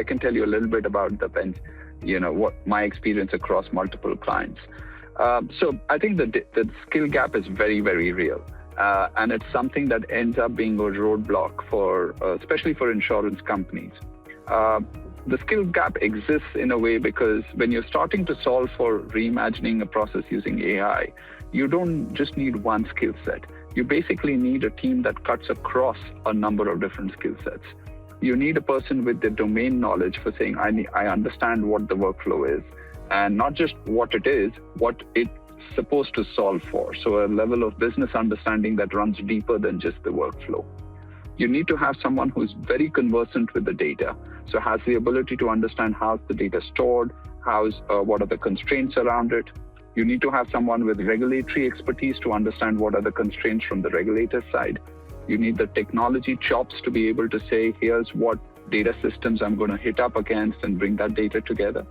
I can tell you a little bit about what my experience across multiple clients. So I think the skill gap is very, very real. And it's something that ends up being a roadblock especially for insurance companies. The skill gap exists in a way because when you're starting to solve for reimagining a process using AI, you don't just need one skill set. You basically need a team that cuts across a number of different skill sets. You need a person with the domain knowledge for saying, I understand what the workflow is, and not just what it is, what it's supposed to solve for. So a level of business understanding that runs deeper than just the workflow. You need to have someone who's very conversant with the data, so has the ability to understand how's the data stored, what are the constraints around it. You need to have someone with regulatory expertise to understand what are the constraints from the regulator side. You need the technology chops to be able to say, here's what data systems I'm going to hit up against and bring that data together.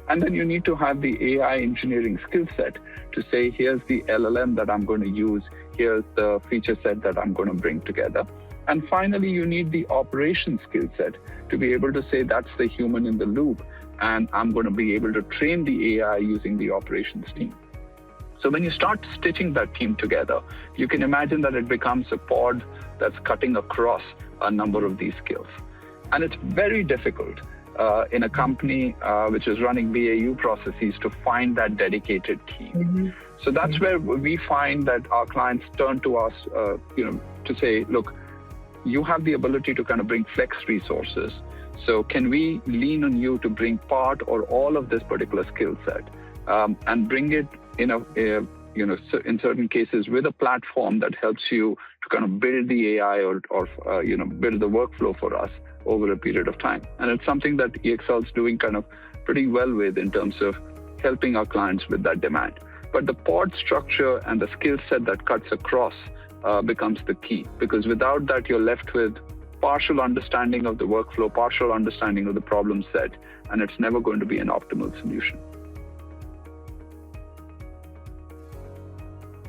And then you need to have the AI engineering skill set to say, here's the LLM that I'm going to use, here's the feature set that I'm going to bring together. And finally, you need the operations skill set to be able to say, that's the human in the loop, and I'm going to be able to train the AI using the operations team. So when you start stitching that team together, you can imagine that it becomes a pod that's cutting across a number of these skills. And it's very difficult in a company which is running BAU processes to find that dedicated team. Mm-hmm. So that's where we find that our clients turn to us to say, look, you have the ability to kind of bring flex resources. So can we lean on you to bring part or all of this particular skill set and bring it in certain cases with a platform that helps you to kind of build the AI or build the workflow for us over a period of time. And it's something that EXL is doing kind of pretty well with in terms of helping our clients with that demand. But the pod structure and the skill set that cuts across becomes the key, because without that, you're left with partial understanding of the workflow, partial understanding of the problem set, and it's never going to be an optimal solution.